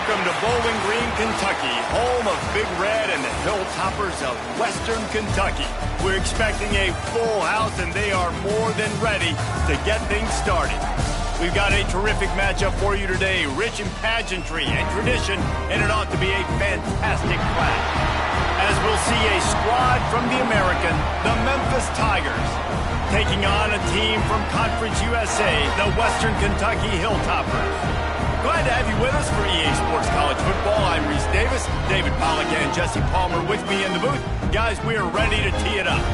Welcome to Bowling Green, Kentucky, home of Big Red and the Hilltoppers of Western Kentucky. We're expecting a full house, and they are more than ready to get things started. We've got a terrific matchup for you today, rich in pageantry and tradition, and it ought to be a fantastic clash. As we'll see a squad from the American, the Memphis Tigers, taking on a team from Conference USA, the Western Kentucky Hilltoppers. Glad to have you with us for EA Sports College Football. I'm Reese Davis, David Pollack, and Jesse Palmer with me in the booth. Guys, we are ready to tee it up.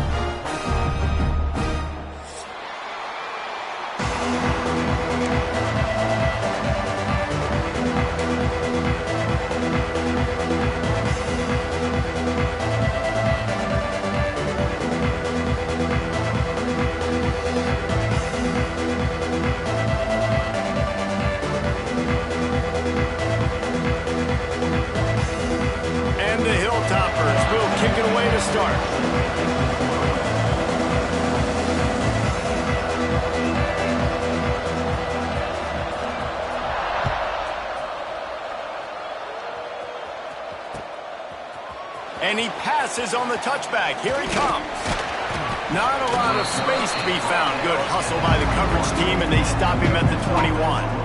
Kick it away to start. And he passes on the touchback. Here he comes. Not a lot of space to be found. Good hustle by the coverage team, and they stop him at the 21.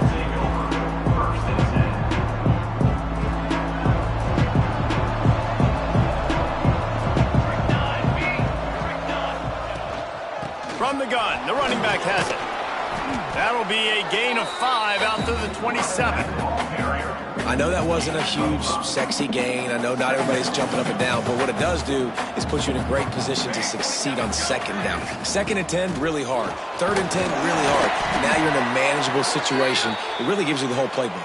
From the gun, the running back has it. That'll be a gain of 5 out to the 27. I know that wasn't a huge, sexy gain. I know not everybody's jumping up and down, but what it does do is put you in a great position to succeed on second down. 2nd and 10, really hard. 3rd and 10, really hard. Now you're in a manageable situation. It really gives you the whole playbook.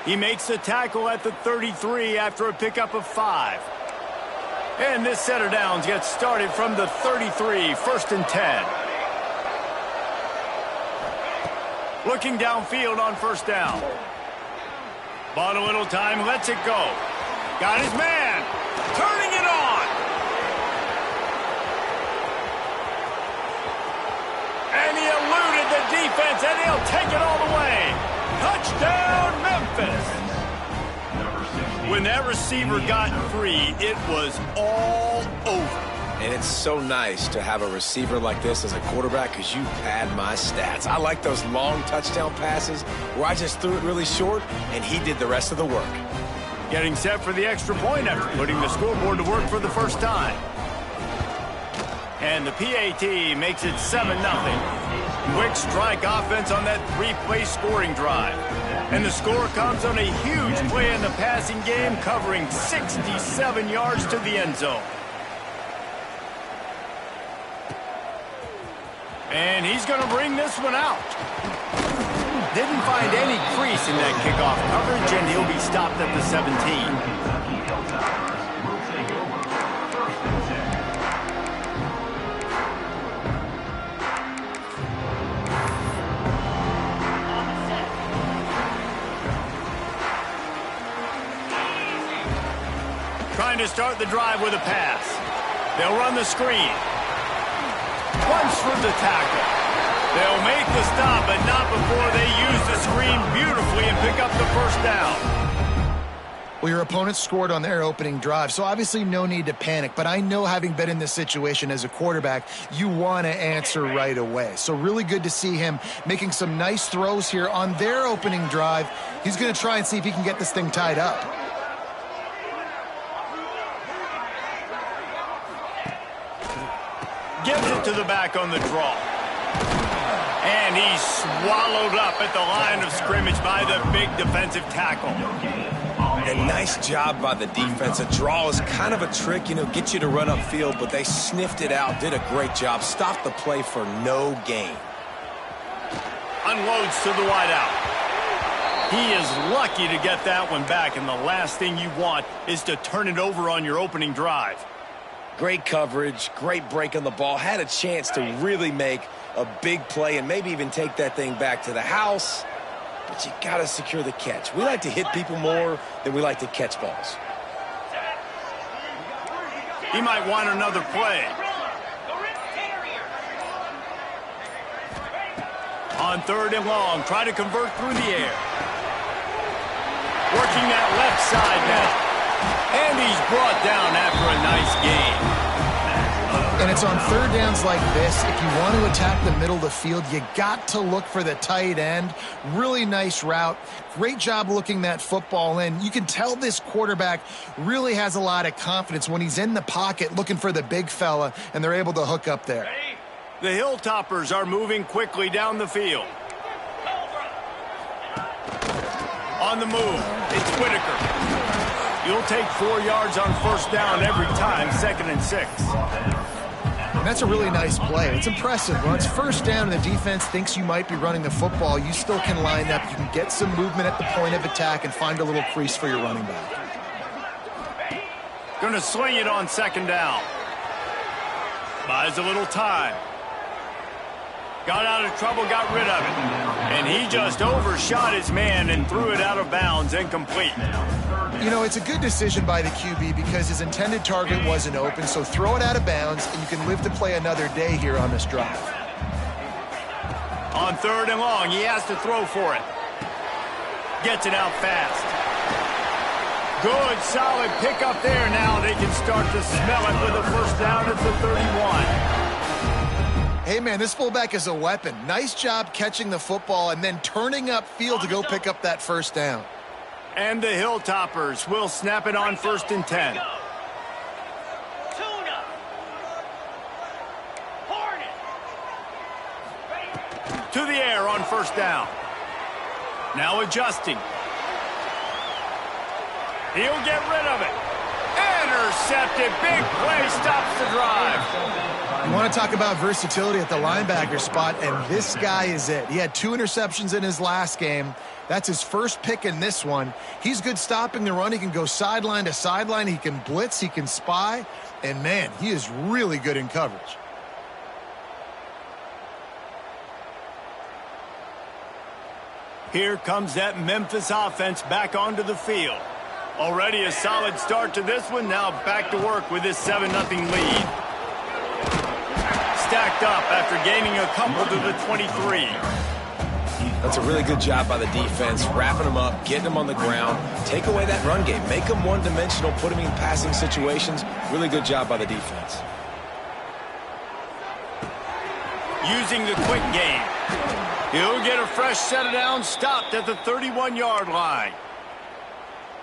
He makes the tackle at the 33 after a pickup of 5. And this set of downs gets started from the 33, 1st and 10. Looking downfield on 1st down. Bought a little time, lets it go. Got his man. Turning it on. And he eluded the defense, and he'll take it all the way. Touchdown, Memphis. When that receiver got free, it was all over. And it's so nice to have a receiver like this as a quarterback because you pad my stats. I like those long touchdown passes where I just threw it really short and he did the rest of the work. Getting set for the extra point after putting the scoreboard to work for the first time. And the PAT makes it 7-0. Quick strike offense on that 3-play scoring drive. And the score comes on a huge play in the passing game, covering 67 yards to the end zone. And he's going to bring this one out. Didn't find any crease in that kickoff coverage, and he'll be stopped at the 17. Trying to start the drive with a pass. They'll run the screen. Punch for the tackle. They'll make the stop, but not before they use the screen beautifully and pick up the 1st down. Well, your opponent scored on their opening drive, so obviously no need to panic. But I know, having been in this situation as a quarterback, you want to answer right away. So really good to see him making some nice throws here on their opening drive. He's going to try and see if he can get this thing tied up. Gives it to the back on the draw. And he's swallowed up at the line of scrimmage by the big defensive tackle. And nice job by the defense. A draw is kind of a trick, get you to run upfield, but they sniffed it out, did a great job, stopped the play for no gain. Unloads to the wideout. He is lucky to get that one back, and the last thing you want is to turn it over on your opening drive. Great coverage, great break on the ball. Had a chance to really make a big play and maybe even take that thing back to the house. But you got to secure the catch. We like to hit people more than we like to catch balls. He might want another play. On 3rd and long, try to convert through the air. Working that left side now. And he's brought down after a nice gain. And it's on third downs like this. If you want to attack the middle of the field, you got to look for the tight end. Really nice route. Great job looking that football in. You can tell this quarterback really has a lot of confidence when he's in the pocket looking for the big fella, and they're able to hook up there. The Hilltoppers are moving quickly down the field. On the move, it's Whitaker. You'll take 4 yards on first down every time, 2nd and 6. And that's a really nice play. It's impressive. When it's first down and the defense thinks you might be running the football, you still can line up. You can get some movement at the point of attack and find a little crease for your running back. Going to swing it on 2nd down. Buys a little time. Got out of trouble, got rid of it. And he just overshot his man and threw it out of bounds, incomplete. You know, it's a good decision by the QB because his intended target wasn't open, so throw it out of bounds, and you can live to play another day here on this drive. On 3rd and long, he has to throw for it. Gets it out fast. Good, solid pickup there. Now they can start to smell it with a first down at the 31. Hey, man, this fullback is a weapon. Nice job catching the football and then turning upfield to go pick up that first down. And the Hilltoppers will snap it on 1st and 10. To the air on 1st down. Now adjusting. He'll get rid of it. Intercepted. Big play stops the drive. You want to talk about versatility at the linebacker spot, and this guy is it. He had 2 interceptions in his last game. That's his first pick in this one. He's good stopping the run. He can go sideline to sideline. He can blitz. He can spy. And, man, he is really good in coverage. Here comes that Memphis offense back onto the field. Already a solid start to this one. Now back to work with this 7-0 lead. Stacked up after gaining a couple to the 23. That's a really good job by the defense, wrapping them up, getting them on the ground. Take away that run game. Make them one-dimensional, put them in passing situations. Really good job by the defense. Using the quick game. He'll get a fresh set of downs stopped at the 31-yard line.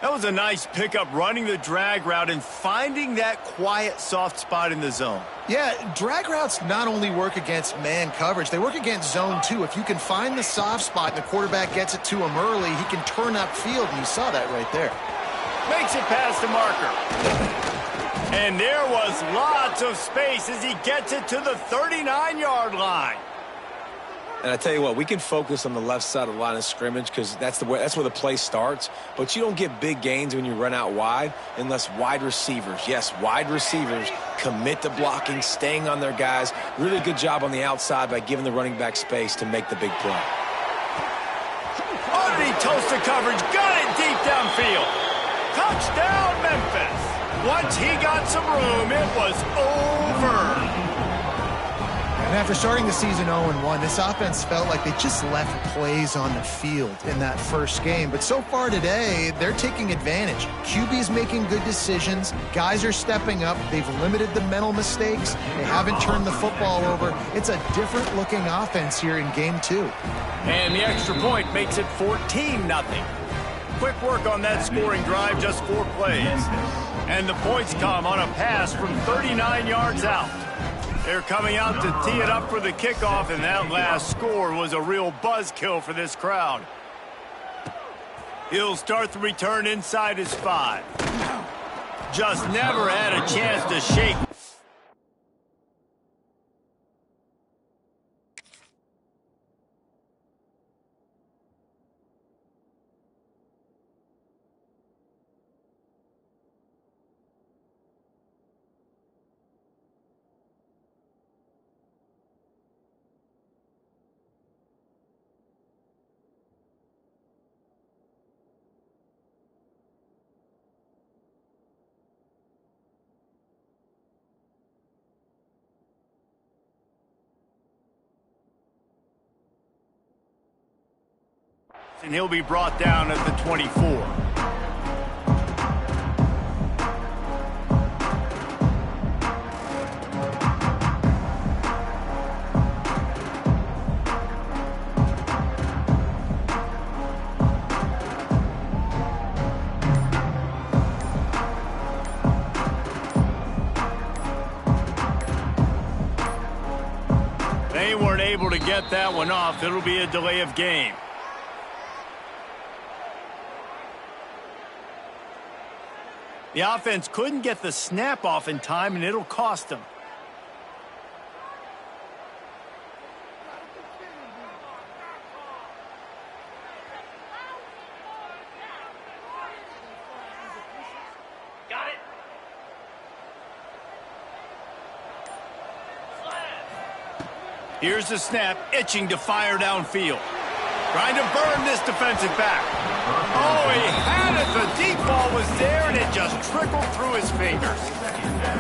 That was a nice pickup, running the drag route and finding that quiet, soft spot in the zone. Yeah, drag routes not only work against man coverage, they work against zone too. If you can find the soft spot and the quarterback gets it to him early, he can turn upfield, and you saw that right there. Makes it past the marker. And there was lots of space as he gets it to the 39-yard line. And I tell you what, we can focus on the left side of the line of scrimmage because that's where the play starts. But you don't get big gains when you run out wide unless wide receivers, yes, wide receivers, commit to blocking, staying on their guys. Really good job on the outside by giving the running back space to make the big play. Underneath toasted coverage, got it deep downfield. Touchdown, Memphis. Once he got some room, it was over. And after starting the season 0-1, this offense felt like they just left plays on the field in that first game. But so far today, they're taking advantage. QB's making good decisions. Guys are stepping up. They've limited the mental mistakes. They haven't turned the football over. It's a different-looking offense here in Game 2. And the extra point makes it 14-0. Quick work on that scoring drive, just 4 plays. And the points come on a pass from 39 yards out. They're coming out to tee it up for the kickoff, and that last score was a real buzzkill for this crowd. He'll start the return inside his 5. Just never had a chance to shake. And he'll be brought down at the 24. get that one off. It'll be a delay of game. The offense couldn't get the snap off in time, and it'll cost them. Here's the snap, itching to fire downfield. Trying to burn this defensive back. Oh, he had it. The deep ball was there, and it just trickled through his fingers.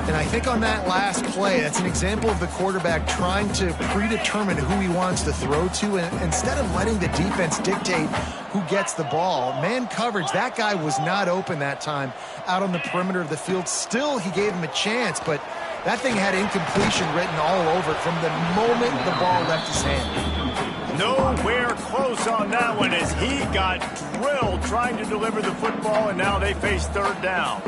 And I think on that last play, that's an example of the quarterback trying to predetermine who he wants to throw to, and instead of letting the defense dictate who gets the ball. Man coverage, that guy was not open that time out on the perimeter of the field. Still, he gave him a chance, but that thing had incompletion written all over it from the moment the ball left his hand. Nowhere close on that one as he got drilled trying to deliver the football, and now they face third down.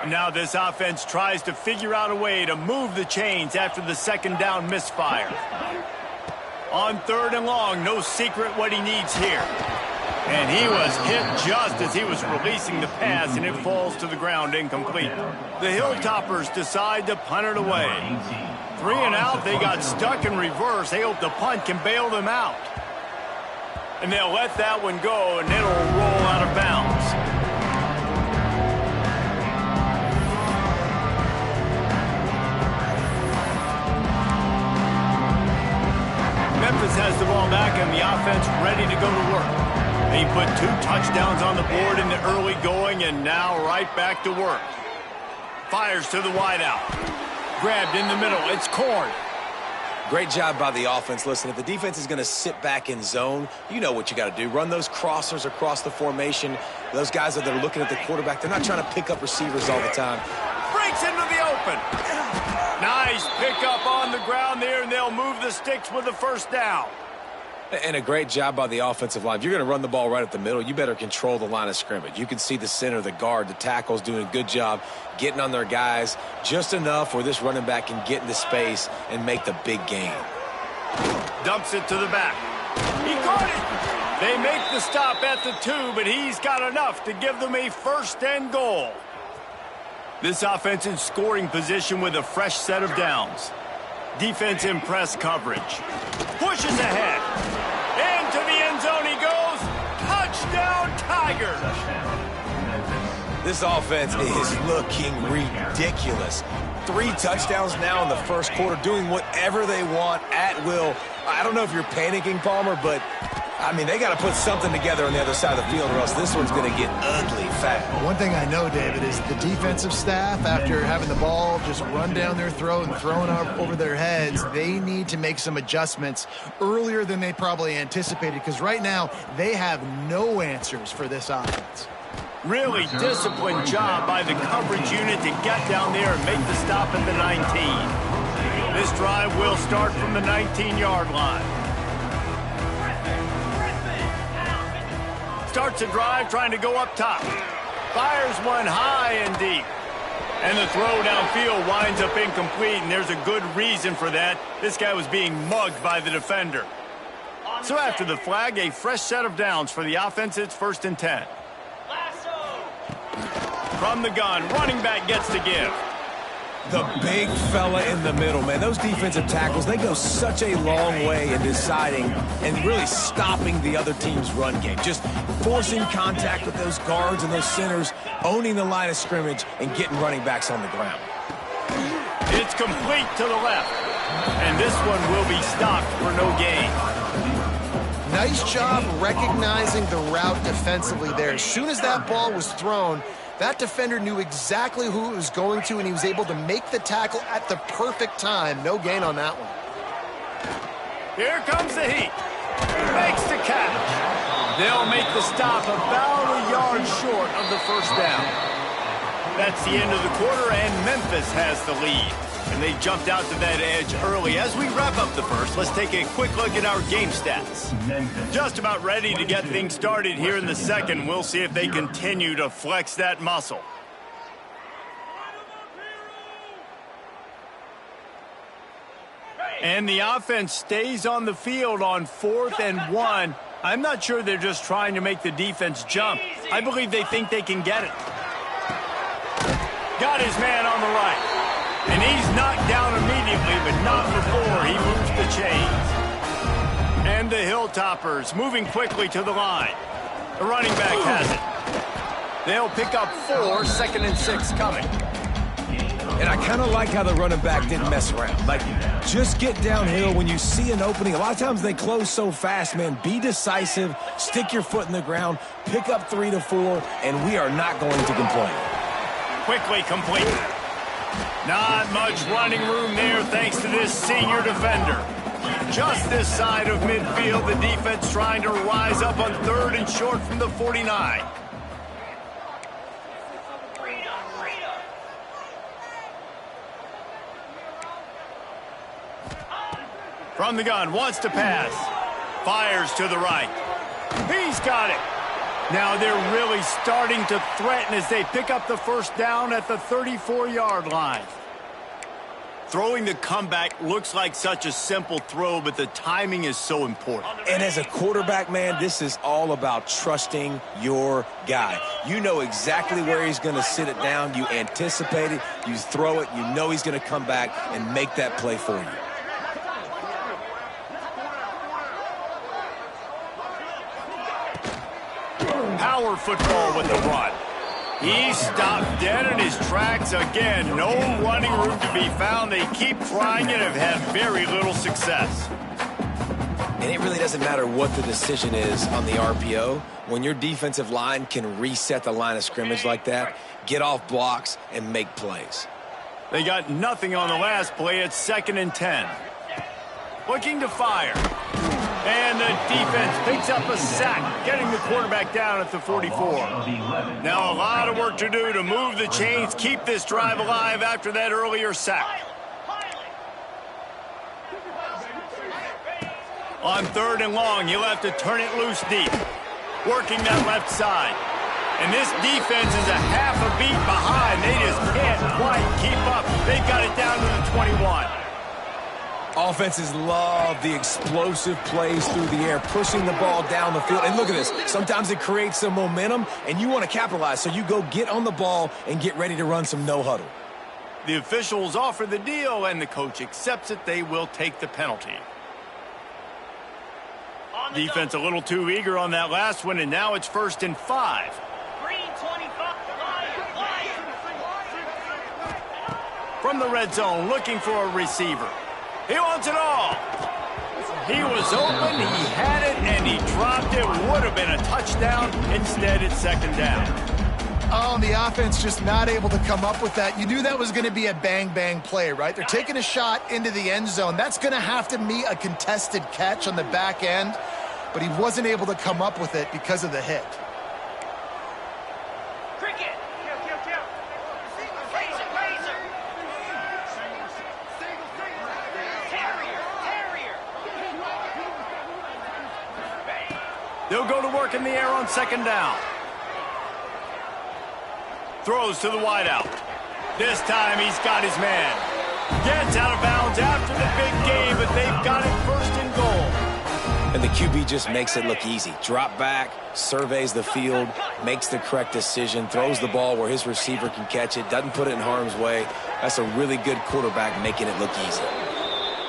Now this offense tries to figure out a way to move the chains after the second down misfire. On third and long, no secret what he needs here. And he was hit just as he was releasing the pass, and it falls to the ground incomplete. The Hilltoppers decide to punt it away. 3 and out, they got stuck in reverse. They hope the punt can bail them out. And they'll let that one go, and it'll roll out of bounds. Memphis has the ball back, and the offense ready to go to work. They put 2 touchdowns on the board in the early going, and now right back to work. Fires to the wideout. Grabbed in the middle. It's Corn. Great job by the offense. Listen, if the defense is going to sit back in zone, you know what you got to do. Run those crossers across the formation. Those guys that are looking at the quarterback, they're not trying to pick up receivers all the time. Breaks into the open. Nice pickup on the ground there, and they'll move the sticks with the first down. And a great job by the offensive line. If you're going to run the ball right at the middle, you better control the line of scrimmage. You can see the center, the guard, the tackles doing a good job getting on their guys just enough where this running back can get into space and make the big gain. Dumps it to the back. He caught it. They make the stop at the 2, but he's got enough to give them a first and goal. This offense in scoring position with a fresh set of downs. Defense in press coverage. Pushes ahead. Into the end zone he goes. Touchdown, Tigers. This offense is looking ridiculous. 3 touchdowns now in the first quarter, doing whatever they want at will. I don't know if you're panicking, Palmer, but, I mean, they got to put something together on the other side of the field or else this one's going to get ugly fast. One thing I know, David, is the defensive staff, after having the ball just run down their throat and thrown up over their heads, they need to make some adjustments earlier than they probably anticipated, because right now they have no answers for this offense. Really disciplined job by the coverage unit to get down there and make the stop at the 19. This drive will start from the 19-yard line. Starts a drive trying to go up top. Fires one high and deep. And the throw downfield winds up incomplete, and there's a good reason for that. This guy was being mugged by the defender. So after the flag, a fresh set of downs for the offense. It's 1st and 10. From the gun, running back gets to give. The big fella in the middle, man. Those defensive tackles, they go such a long way in deciding and really stopping the other team's run game. Just forcing contact with those guards and those centers, owning the line of scrimmage, and getting running backs on the ground. It's complete to the left. And this one will be stopped for no gain. Nice job recognizing the route defensively there. As soon as that ball was thrown, that defender knew exactly who it was going to, and he was able to make the tackle at the perfect time. No gain on that one. Here comes the heat. Makes the catch. They'll make the stop about a yard short of the first down. That's the end of the quarter, and Memphis has the lead. And they jumped out to that edge early. As we wrap up the first, let's take a quick look at our game stats. Just about ready to get things started here in the second. We'll see if they continue to flex that muscle. And the offense stays on the field on 4th and 1. I'm not sure they're just trying to make the defense jump. I believe they think they can get it. Got his man on the right. And he's knocked down immediately, but not before he moves the chains. And the Hilltoppers moving quickly to the line. The running back has it. They'll pick up 4, 2nd and 6 coming. And I kind of like how the running back didn't mess around. Like, just get downhill when you see an opening. A lot of times they close so fast, man. Be decisive, stick your foot in the ground, pick up 3 to 4, and we are not going to complain. Quickly complete. Not much running room there thanks to this senior defender. Just this side of midfield, the defense trying to rise up on 3rd and short from the 49. From the gun, wants to pass. Fires to the right. He's got it. Now they're really starting to threaten as they pick up the first down at the 34-yard line. Throwing the comeback looks like such a simple throw, but the timing is so important. And as a quarterback, man, this is all about trusting your guy. You know exactly where he's going to sit it down. You anticipate it. You throw it. You know he's going to come back and make that play for you. Power football with the run. He stopped dead in his tracks again. No running room to be found. They keep trying and have had very little success. And it really doesn't matter what the decision is on the RPO. When your defensive line can reset the line of scrimmage like that, get off blocks and make plays. They got nothing on the last play. It's 2nd and 10. Looking to fire. And the defense picks up a sack, getting the quarterback down at the 44. Now a lot of work to do to move the chains, keep this drive alive after that earlier sack. On 3rd and long, you'll have to turn it loose deep. Working that left side. And this defense is a half a beat behind. They just can't quite keep up. They've got it down to the 21. Offenses love the explosive plays through the air, pushing the ball down the field. And look at this. Sometimes it creates some momentum, and you want to capitalize. So you go get on the ball and get ready to run some no huddle. The officials offer the deal, and the coach accepts it. They will take the penalty. Defense a little too eager on that last one, and now it's 1st and 5. From the red zone, looking for a receiver. He wants it all. He was open, he had it, and he dropped it. Would have been a touchdown. Instead, it's 2nd down. Oh, the offense just not able to come up with that. You knew that was going to be a bang-bang play, right? They're taking a shot into the end zone. That's going to have to be a contested catch on the back end, but he wasn't able to come up with it because of the hit. They'll go to work in the air on 2nd down. Throws to the wideout. This time he's got his man. Gets out of bounds after the big game, but they've got it 1st and goal. And the QB just makes it look easy. Drop back, surveys the field, makes the correct decision, throws the ball where his receiver can catch it, doesn't put it in harm's way. That's a really good quarterback making it look easy.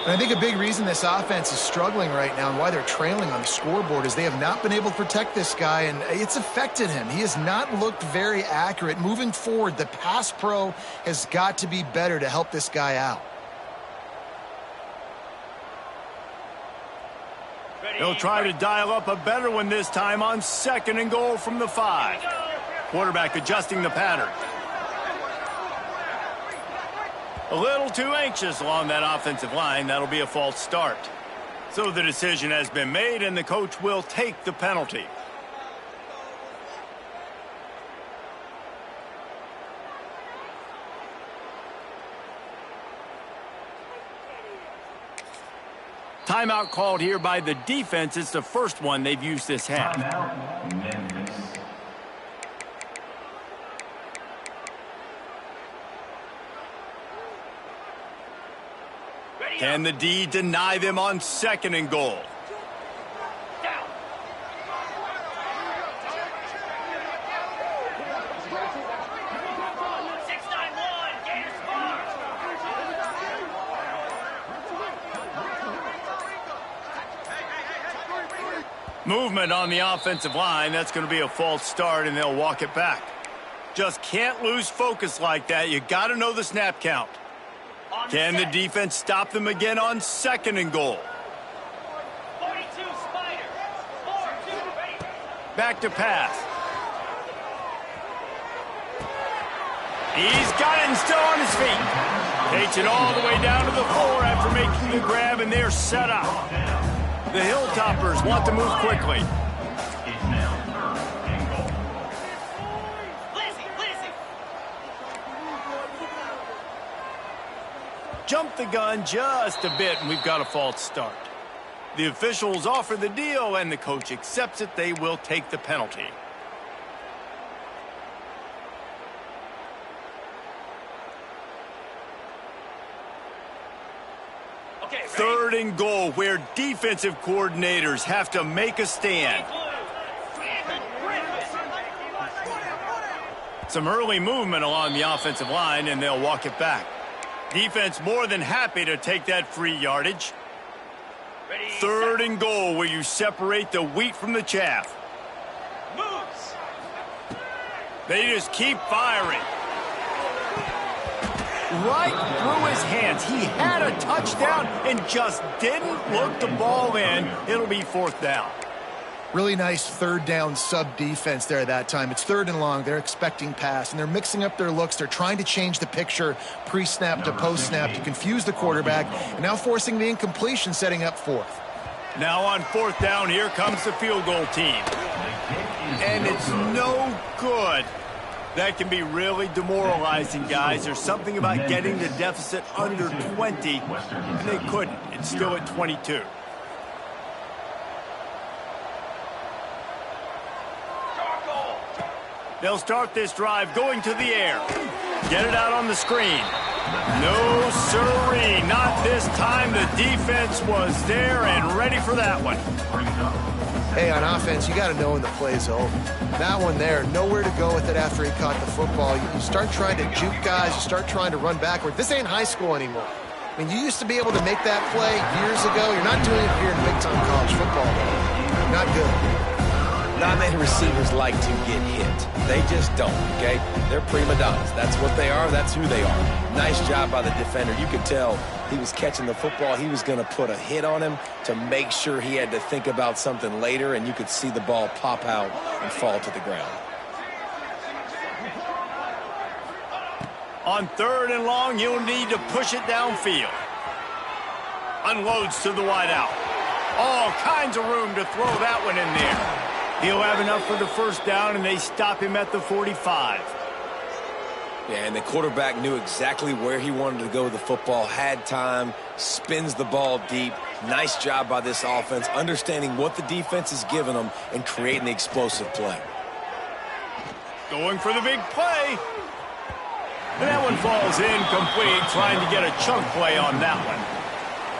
And I think a big reason this offense is struggling right now and why they're trailing on the scoreboard is they have not been able to protect this guy, and it's affected him. He has not looked very accurate. Moving forward, the pass pro has got to be better to help this guy out. They'll try to dial up a better one this time on 2nd and goal from the 5. Quarterback adjusting the pattern. A little too anxious along that offensive line. That'll be a false start. So the decision has been made, and the coach will take the penalty. Timeout called here by the defense. It's the first one they've used this half. Timeout, Memphis. Can the D deny them on 2nd and goal? Movement on the offensive line. That's going to be a false start, and they'll walk it back. Just can't lose focus like that. You got to know the snap count. Can the defense stop them again on 2nd and goal? 42 Spider. 4-2 ready. Back to pass. He's got it and still on his feet. Takes it all the way down to the floor after making the grab, and they're set up. The Hilltoppers want to move quickly. Jump the gun just a bit, and we've got a false start. The officials offer the deal, and the coach accepts it. They will take the penalty. Okay, 3rd and goal, where defensive coordinators have to make a stand. Some early movement along the offensive line, and they'll walk it back. Defense more than happy to take that free yardage. 3rd and goal, where you separate the wheat from the chaff. Moves. They just keep firing. Right through his hands. He had a touchdown and just didn't look the ball in. It'll be 4th down. Really nice 3rd down sub defense there that time. It's 3rd and long. They're expecting pass, and they're mixing up their looks. They're trying to change the picture pre-snap to post-snap to confuse the quarterback, and now forcing the incompletion, setting up 4th. Now on 4th down, here comes the field goal team. And it's no good. That can be really demoralizing, guys. There's something about getting the deficit under 20, and they couldn't. It's still at 22. They'll start this drive going to the air. Get it out on the screen. No siree, not this time. The defense was there and ready for that one. Hey, on offense, you got to know when the play's over. That one there, nowhere to go with it after he caught the football. You start trying to juke guys. You start trying to run backward. This ain't high school anymore. I mean, you used to be able to make that play years ago. You're not doing it here in big-time college football, though. Not good. Not many receivers like to get hit. They just don't, okay? They're prima donnas. That's what they are. That's who they are. Nice job by the defender. You could tell he was catching the football. He was going to put a hit on him to make sure he had to think about something later, and you could see the ball pop out and fall to the ground. On 3rd and long, you'll need to push it downfield. Unloads to the wideout. All kinds of room to throw that one in there. He'll have enough for the 1st down, and they stop him at the 45. Yeah, and the quarterback knew exactly where he wanted to go with the football, had time, spins the ball deep. Nice job by this offense, understanding what the defense is giving them and creating the explosive play. Going for the big play. And that one falls incomplete, trying to get a chunk play on that one.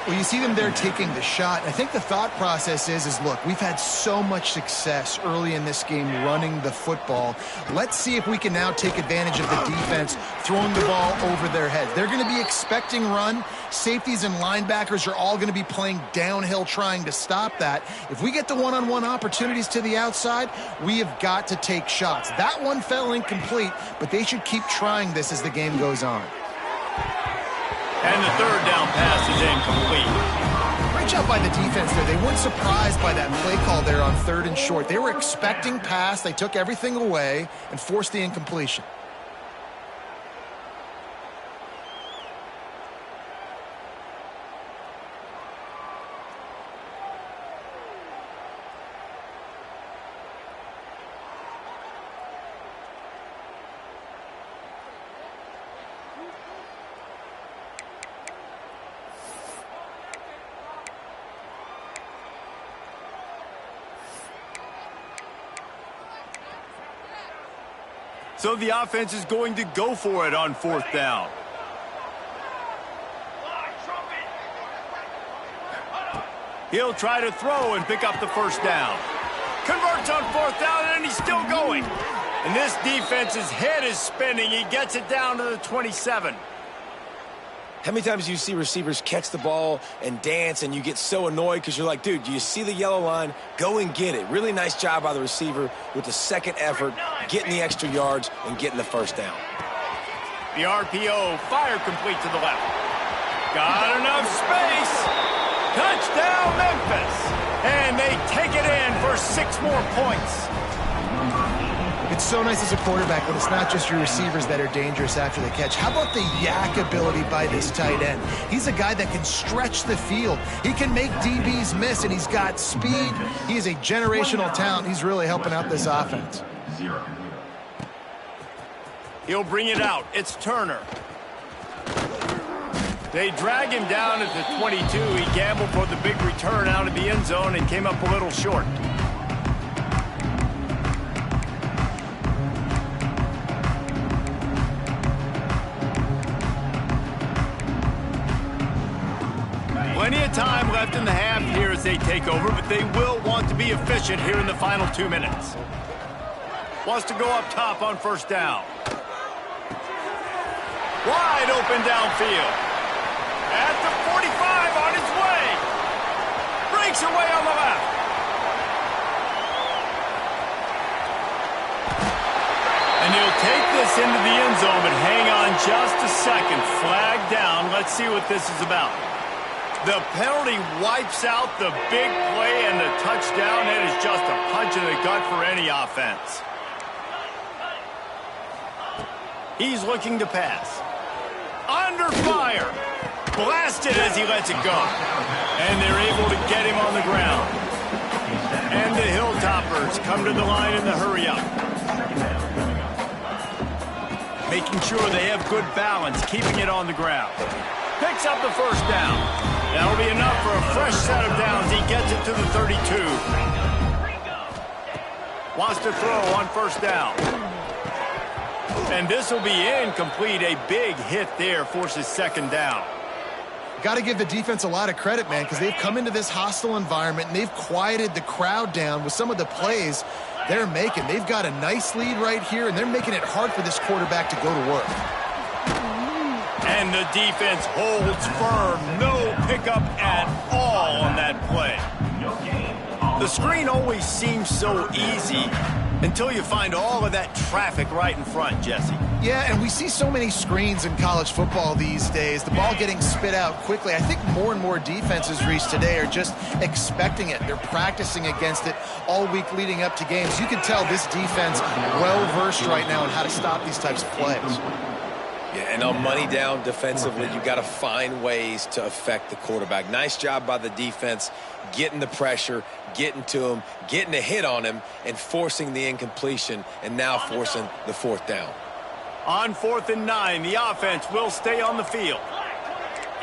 Well, you see them there taking the shot. I think the thought process is look, we've had so much success early in this game running the football. Let's see if we can now take advantage of the defense throwing the ball over their head. They're going to be expecting run. Safeties and linebackers are all going to be playing downhill trying to stop that. If we get the one-on-one opportunities to the outside, we have got to take shots. That one fell incomplete, but they should keep trying this as the game goes on. And the 3rd down pass is incomplete. Great job by the defense there. They weren't surprised by that play call there on 3rd and short. They were expecting pass. They took everything away and forced the incompletion. So the offense is going to go for it on 4th down. He'll try to throw and pick up the first down. Converts on fourth down, and he's still going. And this defense's head is spinning. He gets it down to the 27. How many times do you see receivers catch the ball and dance and you get so annoyed because you're like, dude, do you see the yellow line? Go and get it. Really nice job by the receiver with the second effort, getting the extra yards and getting the first down. The RPO, fire complete to the left. Got enough space. Touchdown, Memphis. And they take it in for 6 more points. It's so nice as a quarterback when it's not just your receivers that are dangerous after the catch. How about the yak ability by this tight end? He's a guy that can stretch the field. He can make DBs miss, and he's got speed. He is a generational talent. He's really helping out this offense. He'll bring it out. It's Turner. They drag him down at the 22. He gambled for the big return out of the end zone and came up a little short. Plenty of time left in the half here as they take over, but they will want to be efficient here in the final 2 minutes. Wants to go up top on first down. Wide open downfield. At the 45 on his way. Breaks away on the left. And he'll take this into the end zone, but hang on just a second. Flag down. Let's see what this is about. The penalty wipes out the big play, and the touchdown. It is just a punch in the gut for any offense. He's looking to pass. Under fire. Blasted as he lets it go. And they're able to get him on the ground. And the Hilltoppers come to the line in the hurry-up. Making sure they have good balance, keeping it on the ground. Picks up the first down. That'll be enough for a fresh set of downs. He gets it to the 32. Wants to throw on first down. And this will be incomplete. A big hit there forces second down. Got to give the defense a lot of credit, man, because they've come into this hostile environment and they've quieted the crowd down with some of the plays they're making. They've got a nice lead right here, and they're making it hard for this quarterback to go to work. And the defense holds firm. No pickup at all on that play. The screen always seems so easy until you find all of that traffic right in front, Jesse. Yeah, and we see so many screens in college football these days. The ball getting spit out quickly. I think more and more defenses, Reese, today are just expecting it. They're practicing against it all week leading up to games. You can tell this defense well-versed right now on how to stop these types of plays. Yeah, and on money down defensively, you got to find ways to affect the quarterback. Nice job by the defense, getting the pressure, getting to him, getting a hit on him, and forcing the incompletion, and now forcing the fourth down. On 4th and 9, the offense will stay on the field.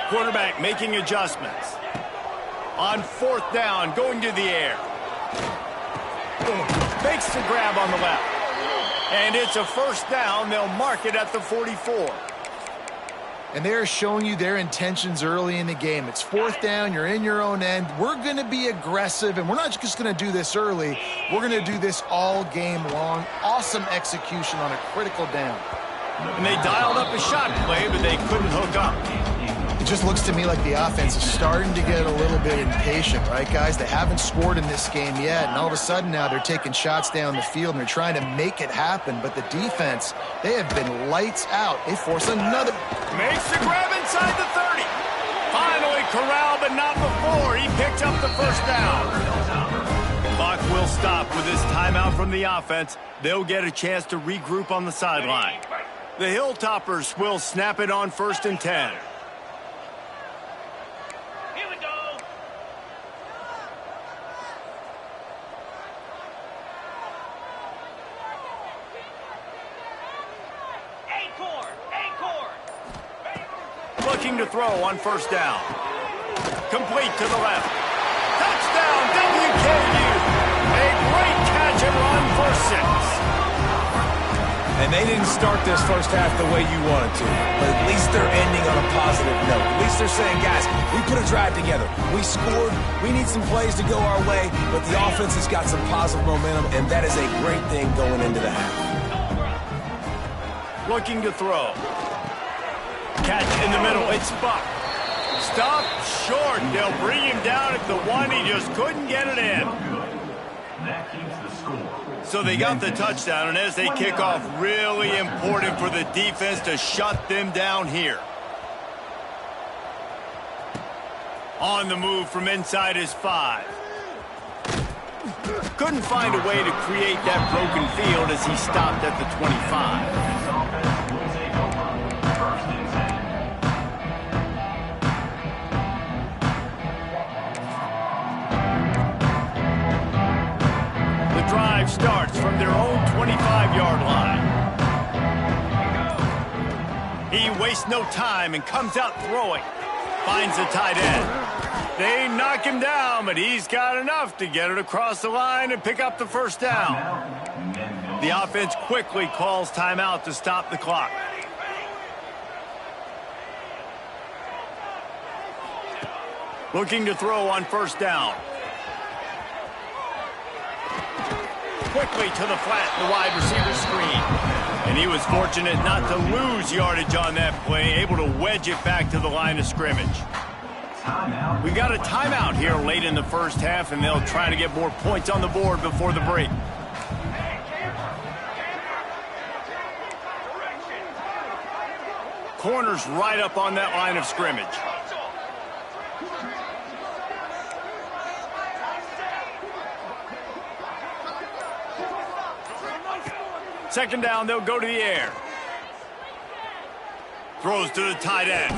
Quarterback making adjustments. On 4th down, going to the air. Makes the grab on the left. And it's a first down. They'll mark it at the 44. And they're showing you their intentions early in the game. It's 4th down. You're in your own end. We're going to be aggressive, and we're not just going to do this early. We're going to do this all game long. Awesome execution on a critical down. And they dialed up a shot play, but they couldn't hook up. It just looks to me like the offense is starting to get a little bit impatient, right, guys? They haven't scored in this game yet, and all of a sudden now they're taking shots down the field, and they're trying to make it happen. But the defense, they have been lights out. They force another. Makes the grab inside the 30. Finally corralled, but not before. He picks up the first down. Clock will stop with this timeout from the offense. They'll get a chance to regroup on the sideline. The Hilltoppers will snap it on 1st and 10. Here we go. Acorn. Looking to throw on 1st down. Complete to the left. Touchdown, WKU. A great catch and run for 6. And they didn't start this first half the way you wanted to, but at least they're ending on a positive note. At least they're saying, guys, we put a drive together. We scored. We need some plays to go our way, but the offense has got some positive momentum, and that is a great thing going into the half. Looking to throw. Catch in the middle. It's Buck. Stop short. They'll bring him down at the one. He just couldn't get it in. That keeps the score. So they got the touchdown, and as they kick off, really important for the defense to shut them down here. On the move from inside his 5. Couldn't find a way to create that broken field as he stopped at the 25. Drive starts from their own 25-yard line. He wastes no time and comes out throwing. Finds the tight end. They knock him down, but he's got enough to get it across the line and pick up the first down. The offense quickly calls timeout to stop the clock. Looking to throw on first down. Quickly to the flat, the wide receiver screen. And he was fortunate not to lose yardage on that play, able to wedge it back to the line of scrimmage. We got a timeout here late in the first half, and they'll try to get more points on the board before the break. Corners right up on that line of scrimmage. Second down, they'll go to the air. Throws to the tight end.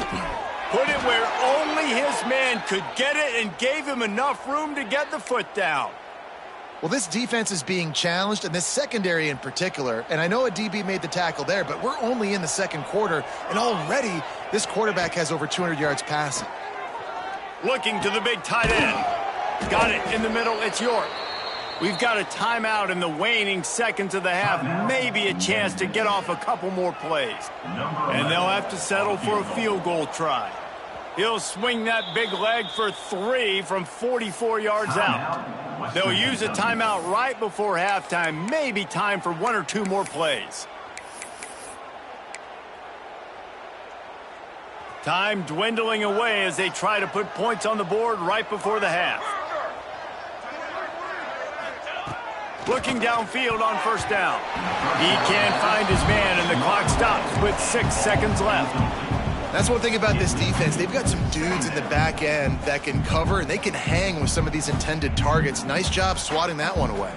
Put it where only his man could get it and gave him enough room to get the foot down. Well, this defense is being challenged, and this secondary in particular. And I know a DB made the tackle there, but we're only in the second quarter, and already this quarterback has over 200 yards passing. Looking to the big tight end. Got it in the middle. It's York. We've got a timeout in the waning seconds of the half. Maybe a chance to get off a couple more plays. And they'll have to settle for a field goal try. He'll swing that big leg for 3 from 44 yards out. They'll use a timeout right before halftime. Maybe time for 1 or 2 more plays. Time dwindling away as they try to put points on the board right before the half. Looking downfield on first down. He can't find his man, and the clock stops with 6 seconds left. That's one thing about this defense. They've got some dudes in the back end that can cover, and they can hang with some of these intended targets. Nice job swatting that one away.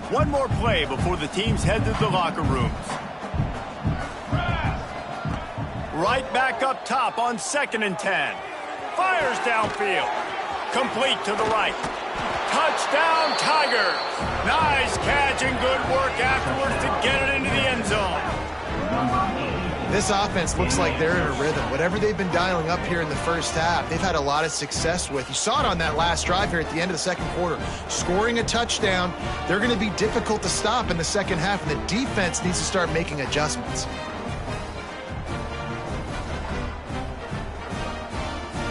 One more play before the teams head to the locker rooms. Right back up top on 2nd and 10. Fires downfield. Complete to the right. Touchdown, Tigers. Nice catch and good work afterwards to get it into the end zone. This offense looks like they're in a rhythm. Whatever they've been dialing up here in the first half, they've had a lot of success with. You saw it on that last drive here at the end of the second quarter. Scoring a touchdown, they're going to be difficult to stop in the second half, and the defense needs to start making adjustments.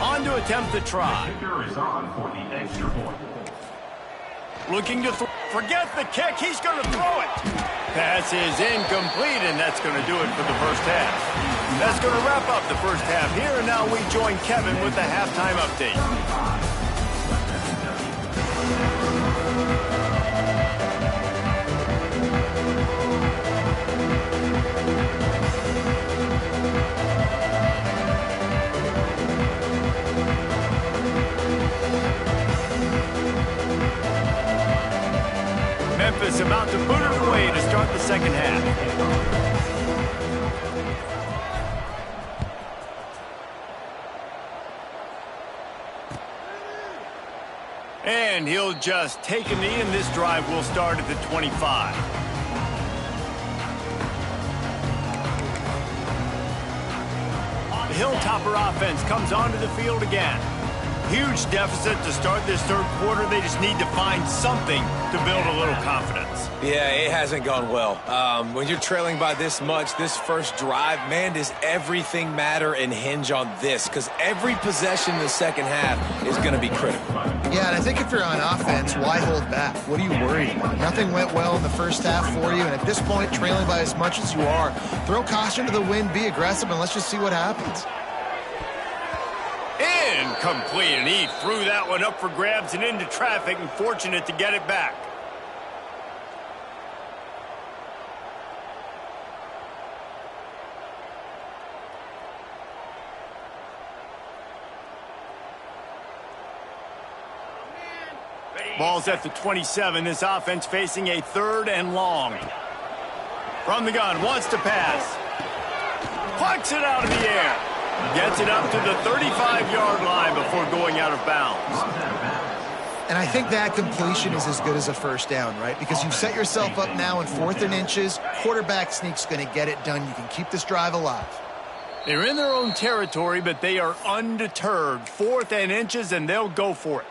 On to attempt the try. Is on for the extra point. Looking to forget the kick. He's going to throw it. Pass is incomplete, and that's going to do it for the first half. That's going to wrap up the first half here, and now we join Kevin with the halftime update. Memphis about to put it away to start the second half. And he'll just take a knee, and this drive will start at the 25. The Hilltopper offense comes onto the field again. Huge deficit to start this third quarter. They just need to find something to build a little confidence. Yeah, it hasn't gone well. When you're trailing by this much, this first drive, man, does everything matter and hinge on this? Because every possession in the second half is going to be critical. Yeah, and I think if you're on offense, why hold back? What are you worried about? Nothing went well in the first half for you, and at this point, trailing by as much as you are, throw caution to the wind, be aggressive, and let's just see what happens. Incomplete, and he threw that one up for grabs and into traffic, and fortunate to get it back. Ball's at the 27. This offense facing a 3rd and long. From the gun, wants to pass. Plucks it out of the air. Gets it up to the 35-yard line before going out of bounds. And I think that completion is as good as a first down, right? Because you've set yourself up now in 4th and inches. Quarterback sneak's going to get it done. You can keep this drive alive. They're in their own territory, but they are undeterred. 4th and inches, and they'll go for it.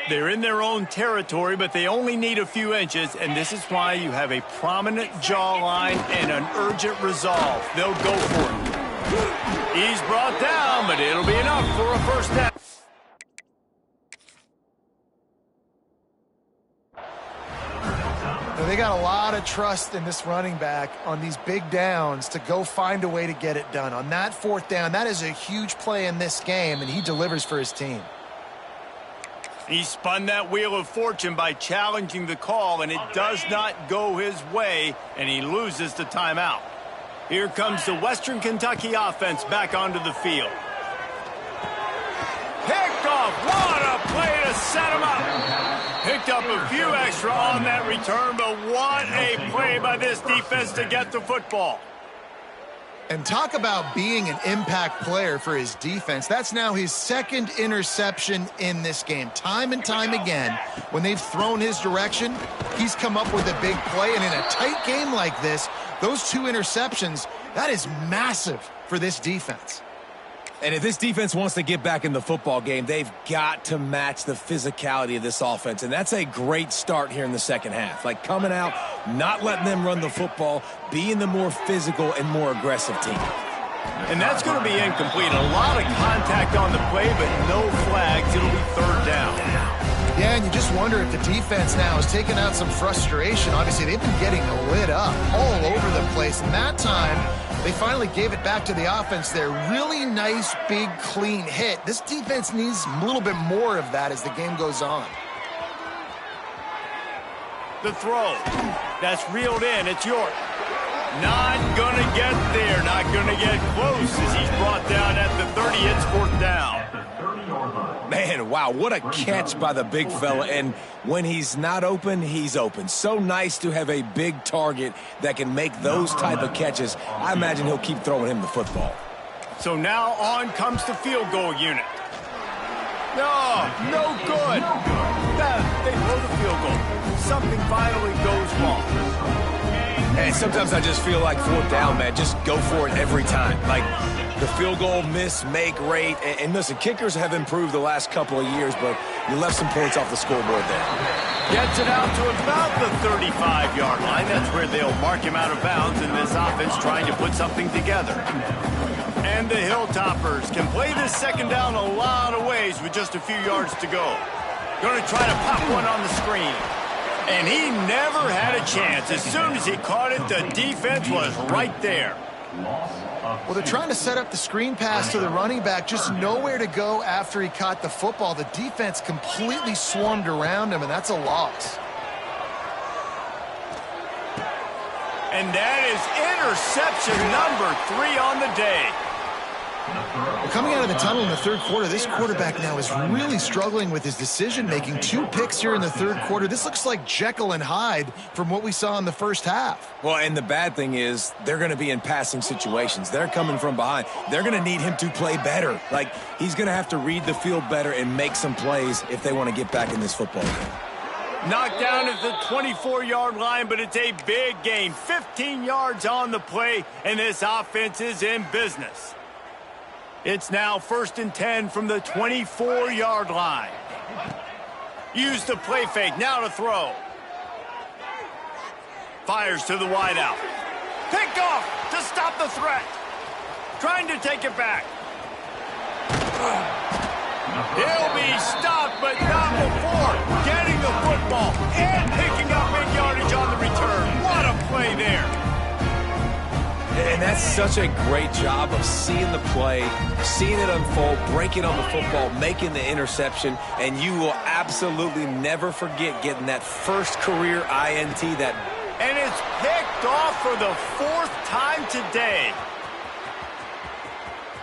They're in their own territory, but they only need a few inches, and this is why you have a prominent jawline and an urgent resolve. They'll go for it. He's brought down, but it'll be enough for a first down. They got a lot of trust in this running back on these big downs to go find a way to get it done. On that 4th down, that is a huge play in this game, and he delivers for his team. He spun that wheel of fortune by challenging the call, and it does not go his way, and he loses the timeout. Here comes the Western Kentucky offense back onto the field. Picked off. What a play to set him up. Picked up a few extra on that return, but what a play by this defense to get the football. And talk about being an impact player for his defense. That's now his 2nd interception in this game. Time and time again, when they've thrown his direction, he's come up with a big play. And in a tight game like this, those 2 interceptions, that is massive for this defense. And if this defense wants to get back in the football game, they've got to match the physicality of this offense. And that's a great start here in the second half. Like coming out, not letting them run the football, being the more physical and more aggressive team. And that's going to be incomplete. A lot of contact on the play, but no flags. It'll be 3rd down. Yeah, and you just wonder if the defense now is taking out some frustration. Obviously, they've been getting lit up all over the place. And that time, they finally gave it back to the offense there. Really nice, big, clean hit. This defense needs a little bit more of that as the game goes on. The throw. That's reeled in. It's York. Not going to get there. Not going to get close as he's brought down at the 30. It's 4th down. Man, wow, what a catch by the big fella. And when he's not open, he's open. So nice to have a big target that can make those type of catches. I imagine he'll keep throwing him the football. So now on comes the field goal unit. No good. They blow the field goal. Something finally goes wrong. And sometimes I just feel like 4th down, man. Just go for it every time. Like the field goal miss, make rate. And listen, kickers have improved the last couple of years, but you left some points off the scoreboard there. Gets it out to about the 35-yard line. That's where they'll mark him out of bounds, and this offense trying to put something together. And the Hilltoppers can play this 2nd down a lot of ways with just a few yards to go. Going to try to pop one on the screen. And he never had a chance. As soon as he caught it, the defense was right there. Well, they're trying to set up the screen pass to the running back, just nowhere to go after he caught the football. The defense completely swarmed around him, and that's a loss. And that is interception number 3 on the day. Well, coming out of the tunnel in the 3rd quarter, this quarterback now is really struggling with his decision-making. 2 picks here in the 3rd quarter. This looks like Jekyll and Hyde from what we saw in the first half. Well, and the bad thing is they're going to be in passing situations. They're coming from behind. They're going to need him to play better. Like, he's going to have to read the field better and make some plays if they want to get back in this football game. Knocked down at the 24-yard line, but it's a big gain. 15 yards on the play, and this offense is in business. It's now 1st and 10 from the 24-yard line. Use the play fake, now to throw. Fires to the wideout. Picked off to stop the threat. Trying to take it back. He'll be stopped, but not before getting the football and picking up big yardage on the return. What a play there. And that's such a great job of seeing the play, seeing it unfold, breaking on the football, making the interception, and you will absolutely never forget getting that first career INT. And it's picked off for the 4th time today.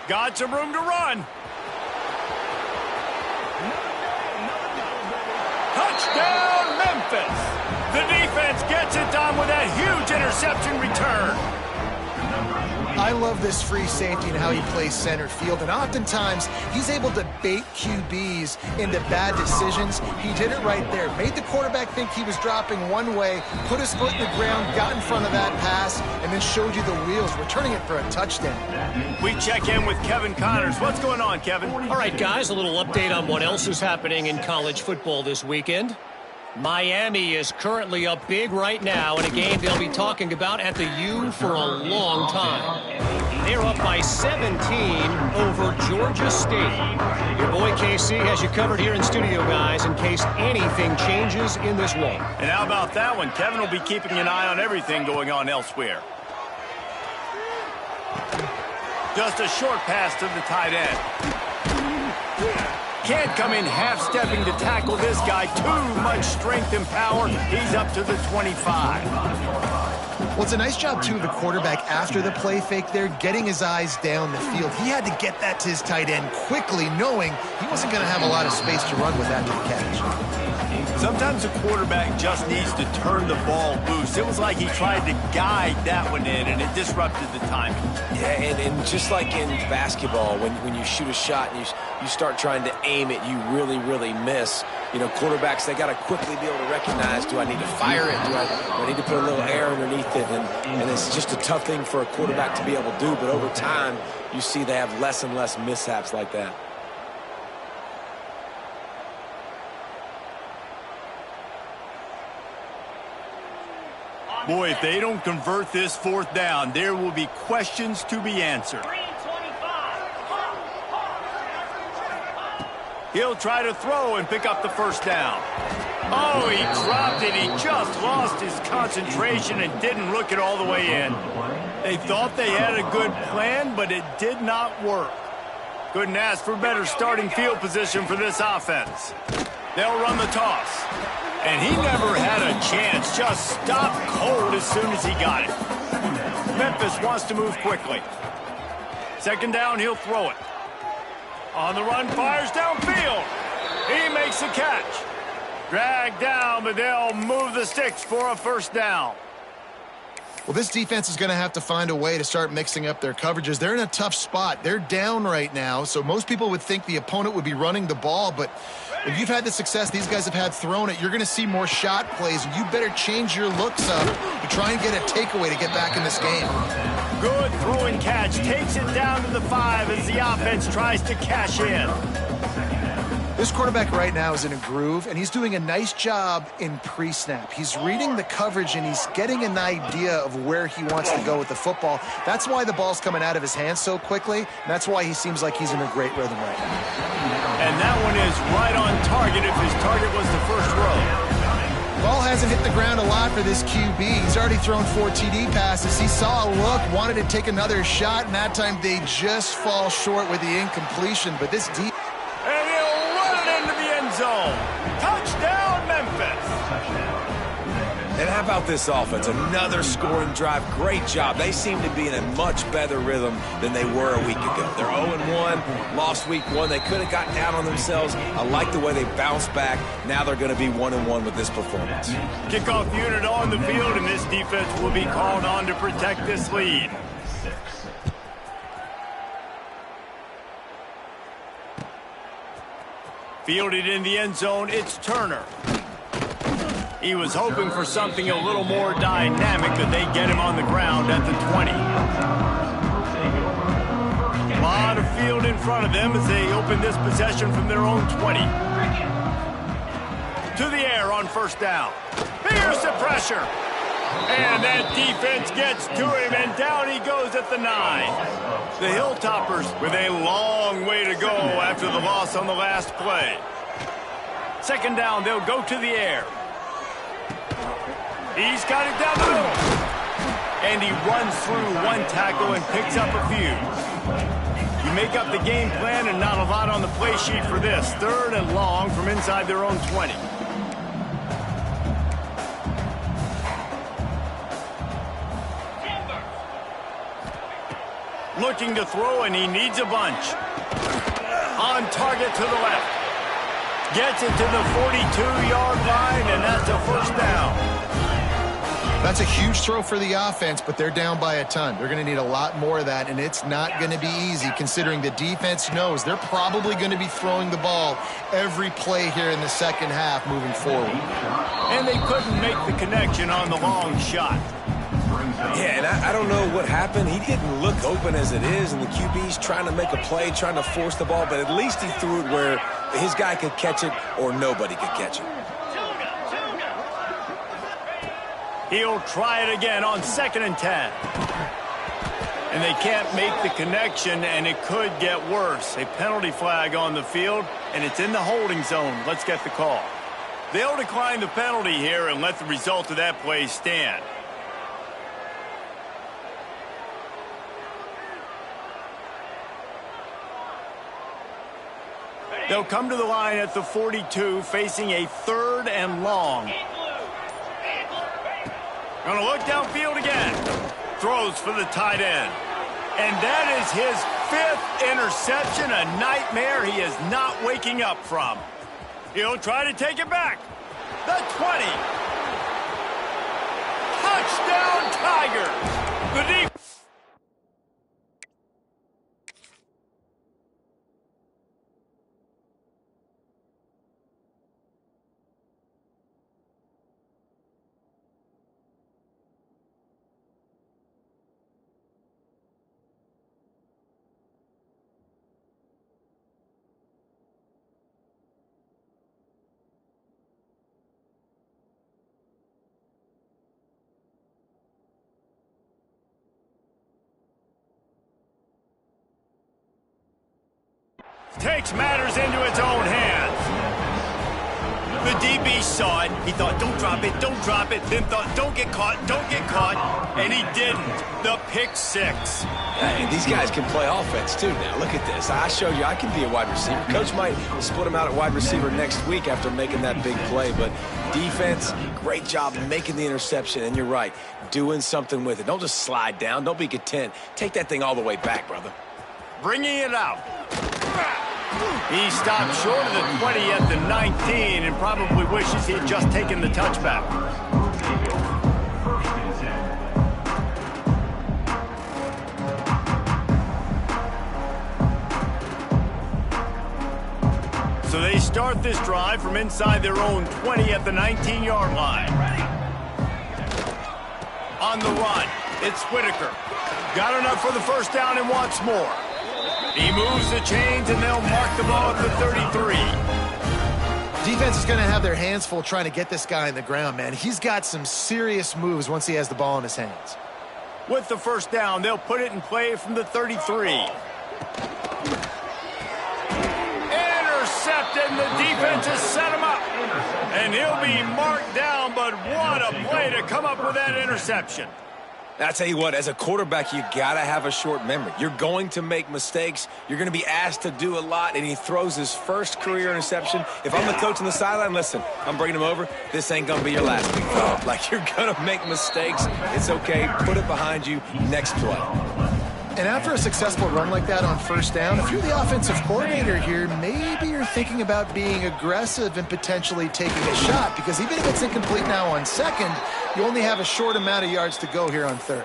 Got some room to run. Touchdown, Memphis. The defense gets it done with that huge interception return. I love this free safety and how he plays center field, and oftentimes he's able to bait QBs into bad decisions. He did it right there. Made the quarterback think he was dropping one way, put his foot in the ground, got in front of that pass, and then showed you the wheels, returning it for a touchdown. We check in with Kevin Connors. What's going on, Kevin? All right, guys, a little update on what else is happening in college football this weekend. Miami is currently up big right now in a game they'll be talking about at the U for a long time. They're up by 17 over Georgia State. Your boy KC has you covered here in studio, guys, in case anything changes in this one. And how about that one? Kevin will be keeping an eye on everything going on elsewhere. Just a short pass to the tight end. Can't come in half-stepping to tackle this guy. Too much strength and power. He's up to the 25. Well, it's a nice job, too, of the quarterback after the play fake there, getting his eyes down the field. He had to get that to his tight end quickly, knowing he wasn't going to have a lot of space to run with after the catch. Sometimes a quarterback just needs to turn the ball loose. It was like he tried to guide that one in, and it disrupted the timing. Yeah, and just like in basketball, when you shoot a shot and you start trying to aim it, you really miss. You know, quarterbacks, they got to quickly be able to recognize, do I need to fire it? Do I need to put a little air underneath it? And it's just a tough thing for a quarterback to be able to do, but over time, you see they have less and less mishaps like that. Boy, if they don't convert this 4th down, there will be questions to be answered. He'll try to throw and pick up the 1st down. Oh, he dropped it. He just lost his concentration and didn't look it all the way in. They thought they had a good plan, but it did not work. Couldn't ask for better starting field position for this offense. They'll run the toss. And he never had a chance, just stopped cold as soon as he got it. Memphis wants to move quickly. 2nd down, he'll throw it. On the run, fires downfield. He makes the catch. Dragged down, but they'll move the sticks for a 1st down. Well, this defense is going to have to find a way to start mixing up their coverages. They're in a tough spot. They're down right now, so most people would think the opponent would be running the ball, but if you've had the success these guys have had throwing it, you're going to see more shot plays, and you better change your looks up to try and get a takeaway to get back in this game. Good throw and catch. Takes it down to the 5 as the offense tries to cash in. This quarterback right now is in a groove, and he's doing a nice job in pre-snap. He's reading the coverage, and he's getting an idea of where he wants to go with the football. That's why the ball's coming out of his hands so quickly, and that's why he seems like he's in a great rhythm right now. And that one is right on target if his target was the 1st row. Ball hasn't hit the ground a lot for this QB. He's already thrown 4 TD passes. He saw a look, wanted to take another shot, and that time they just fall short with the incompletion. But this deep... And he'll run it into the end zone. Touchdown, Memphis. And how about this offense? Another scoring drive. Great job. They seem to be in a much better rhythm than they were a week ago. They're 0-1, lost week 1. They could have gotten down on themselves. I like the way they bounced back. Now they're going to be 1-1 with this performance. Kickoff unit on the field, and this defense will be called on to protect this lead. Fielded in the end zone, it's Turner. He was hoping for something a little more dynamic, but they get him on the ground at the 20. A lot of field in front of them as they open this possession from their own 20. To the air on first down. Here's the pressure. And that defense gets to him, and down he goes at the 9. The Hilltoppers with a long way to go after the loss on the last play. Second down, they'll go to the air. He's got it down the middle. And he runs through one tackle and picks up a few. You make up the game plan and not a lot on the play sheet for this. Third and long from inside their own 20. Looking to throw, and he needs a bunch. On target to the left. Gets it to the 42-yard line, and that's a first down. That's a huge throw for the offense, but they're down by a ton. They're going to need a lot more of that, and it's not going to be easy considering the defense knows they're probably going to be throwing the ball every play here in the second half moving forward. And they couldn't make the connection on the long shot. Yeah, and I don't know what happened. He didn't look open as it is, and the QB's trying to make a play, trying to force the ball, but at least he threw it where his guy could catch it or nobody could catch it. He'll try it again on 2nd and 10. And they can't make the connection, and it could get worse. A penalty flag on the field, and it's in the holding zone. Let's get the call. They'll decline the penalty here and let the result of that play stand. They'll come to the line at the 42, facing a 3rd and long. Gonna look downfield again. Throws for the tight end. And that is his 5th interception, a nightmare he is not waking up from. He'll try to take it back. The 20. Touchdown, Tigers. The defense. Takes matters into its own hands. The DB saw it. He thought, don't drop it, don't drop it. Then thought, don't get caught, don't get caught. And he didn't. The pick 6. Hey, these guys can play offense, too, now. Look at this. I showed you I can be a wide receiver. Coach might split him out at wide receiver next week after making that big play. But defense, great job making the interception. And you're right, doing something with it. Don't just slide down. Don't be content. Take that thing all the way back, brother. Bringing it out. He stopped short of the 20 at the 19 and probably wishes he had just taken the touchback. So they start this drive from inside their own 20 at the 19-yard line. On the run, it's Whitaker. Got enough for the first down and wants more. He moves the chains, and they'll mark the ball at the 33. Defense is going to have their hands full trying to get this guy in the ground, man. He's got some serious moves once he has the ball in his hands. With the first down, they'll put it in play from the 33. Intercepted, and the defense has set him up. And he'll be marked down, but what a play to come up with that interception. I tell you what, as a quarterback, you got to have a short memory. You're going to make mistakes. You're going to be asked to do a lot, and he throws his first career interception. If I'm the coach on the sideline, listen, I'm bringing him over. This ain't going to be your last big throw. Like, you're going to make mistakes. It's okay. Put it behind you. Next play. And after a successful run like that on first down, if you're the offensive coordinator here, maybe you're thinking about being aggressive and potentially taking a shot, because even if it's incomplete now on second, you only have a short amount of yards to go here on third.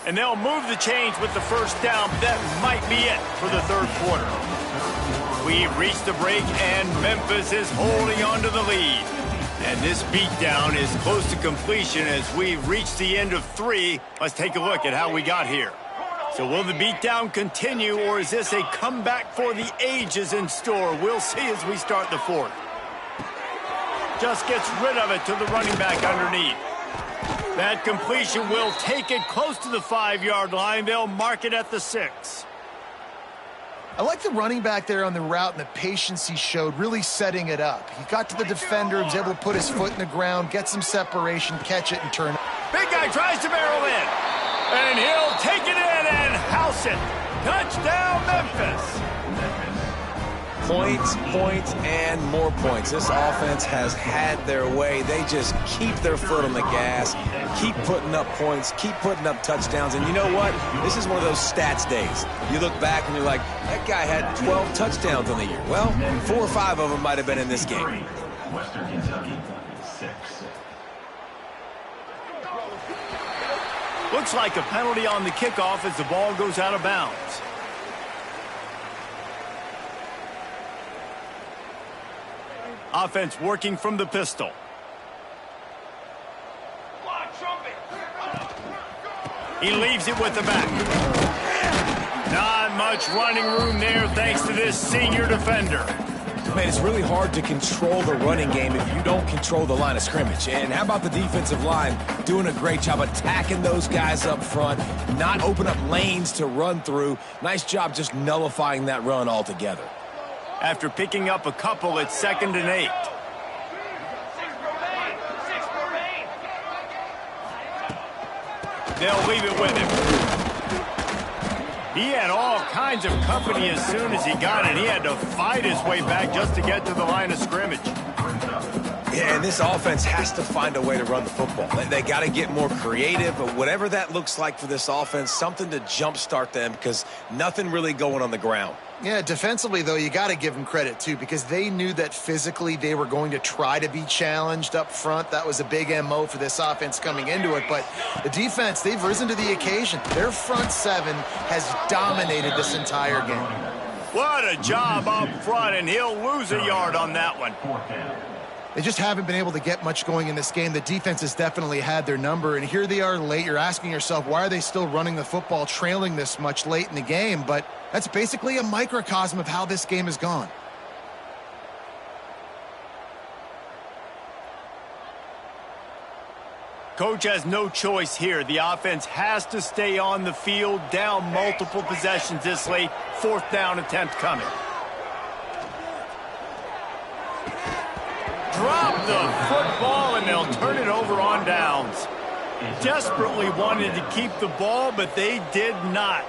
And they'll move the chains with the first down. That might be it for the third quarter. We've reached the break, and Memphis is holding on to the lead. And this beatdown is close to completion as we've reached the end of 3. Let's take a look at how we got here. So So will the beatdown continue, or is this a comeback for the ages in store? We'll see as we start the fourth. Just gets rid of it to the running back underneath. That completion will take it close to the 5-yard line. They'll mark it at the 6. I like the running back there on the route and the patience he showed, really setting it up. He got to the defender, was able to put his foot in the ground, get some separation, catch it, and turn. Big guy tries to barrel in. And he'll take it in and house it. Touchdown, Memphis. Points, points, and more points. This offense has had their way. They just keep their foot on the gas, keep putting up points, keep putting up touchdowns. And you know what? This is one of those stats days. You look back and you're like, that guy had 12 touchdowns on the year. Well, 4 or 5 of them might have been in this game. Western Kentucky, 6. Looks like a penalty on the kickoff as the ball goes out of bounds. Offense working from the pistol. He leaves it with the back. Not much running room there thanks to this senior defender. Man, it's really hard to control the running game if you don't control the line of scrimmage. And how about the defensive line doing a great job attacking those guys up front, not open up lanes to run through. Nice job just nullifying that run altogether. After picking up a couple, it's 2nd and 8. They'll leave it with him. He had all kinds of company as soon as he got it. He had to fight his way back just to get to the line of scrimmage. Yeah, and this offense has to find a way to run the football. They got to get more creative, but whatever that looks like for this offense, something to jumpstart them because nothing really going on the ground. Yeah, defensively, though, you got to give them credit, too, because they knew that physically they were going to try to be challenged up front. That was a big MO for this offense coming into it. But the defense, they've risen to the occasion. Their front 7 has dominated this entire game. What a job up front, and he'll lose a yard on that one. They just haven't been able to get much going in this game. The defense has definitely had their number, and here they are late. You're asking yourself, why are they still running the football, trailing this much late in the game? But that's basically a microcosm of how this game has gone. Coach has no choice here. The offense has to stay on the field, down multiple possessions this late. 4th down attempt coming. Drop the football, and they'll turn it over on downs. Desperately wanted to keep the ball, but they did not.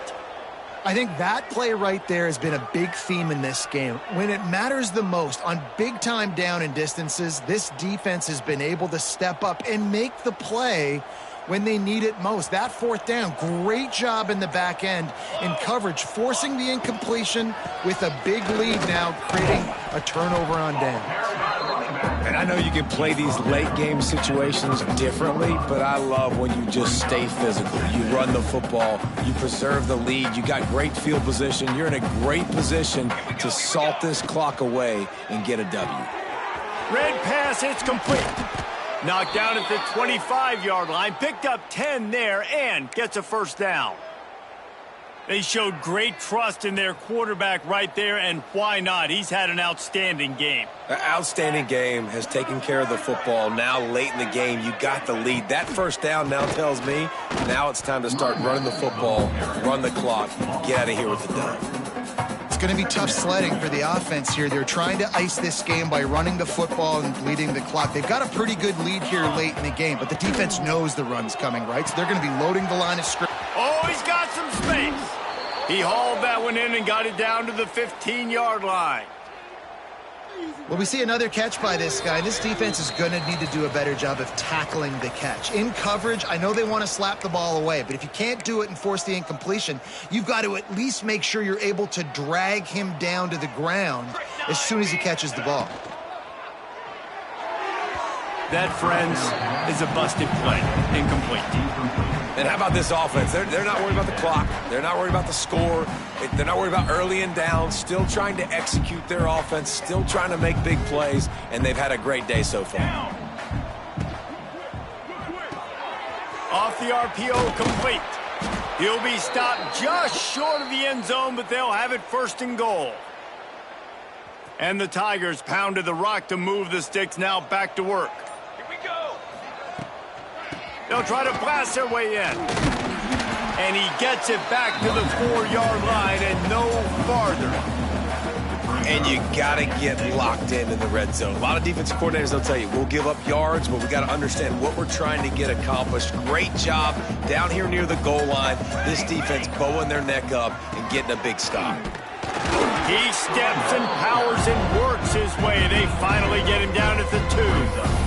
I think that play right there has been a big theme in this game. When it matters the most, on big-time down and distances, this defense has been able to step up and make the play when they need it most. That 4th down, great job in the back end in coverage, forcing the incompletion with a big lead now, creating a turnover on downs. And I know you can play these late game situations differently, but I love when you just stay physical. You run the football, you preserve the lead, you got great field position, you're in a great position to salt this clock away and get a W. Red pass, it's complete. Knocked down at the 25-yard line, picked up 10 there, and gets a 1st down. They showed great trust in their quarterback right there, and why not? He's had an outstanding game. An outstanding game, has taken care of the football. Now late in the game, you got the lead. That 1st down now tells me now it's time to start running the football, run the clock, get out of here with the dub. It's going to be tough sledding for the offense here. They're trying to ice this game by running the football and bleeding the clock. They've got a pretty good lead here late in the game, but the defense knows the run's coming, right? So they're going to be loading the line of scrimmage. Oh, he's got some space. He hauled that one in and got it down to the 15-yard line. Well, we see another catch by this guy. This defense is going to need to do a better job of tackling the catch. In coverage, I know they want to slap the ball away, but if you can't do it and force the incompletion, you've got to at least make sure you're able to drag him down to the ground as soon as he catches the ball. That, friends, is a busted play. Incomplete. And how about this offense? They're not worried about the clock. They're not worried about the score. They're not worried about early and down. Still trying to execute their offense. Still trying to make big plays. And they've had a great day so far. Off the RPO, complete. He'll be stopped just short of the end zone, but they'll have it 1st and goal. And the Tigers pounded the rock to move the sticks, now back to work. Here we go. They'll try to blast their way in. And he gets it back to the 4-yard line and no farther. And you got to get locked in the red zone. A lot of defensive coordinators, they'll tell you, we'll give up yards, but we got to understand what we're trying to get accomplished. Great job down here near the goal line. This defense bowing their neck up and getting a big stop. He steps and powers and works his way. They finally get him down at the 2.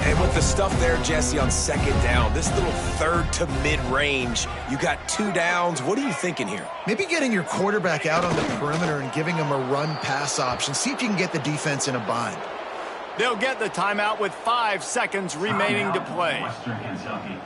And with the stuff there, Jesse, on 2nd down, this little 3rd to mid-range, you got 2 downs. What are you thinking here? Maybe getting your quarterback out on the perimeter and giving him a run-pass option. See if you can get the defense in a bind. They'll get the timeout with 5 seconds remaining to play. Western Kentucky.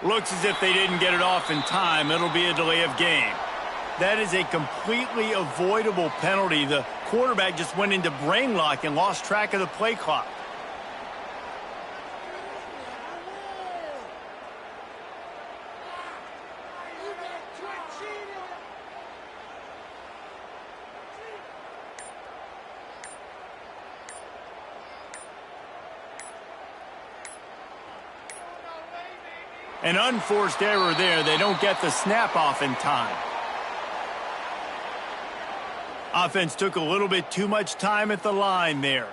Looks as if they didn't get it off in time. It'll be a delay of game. That is a completely avoidable penalty. The quarterback just went into brain lock and lost track of the play clock. An unforced error there. They don't get the snap off in time. Offense took a little bit too much time at the line there.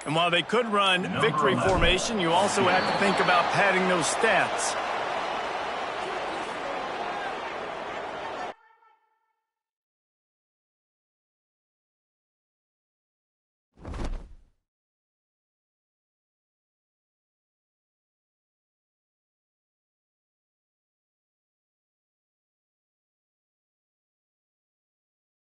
And while they could run victory formation, you also have to think about padding those stats.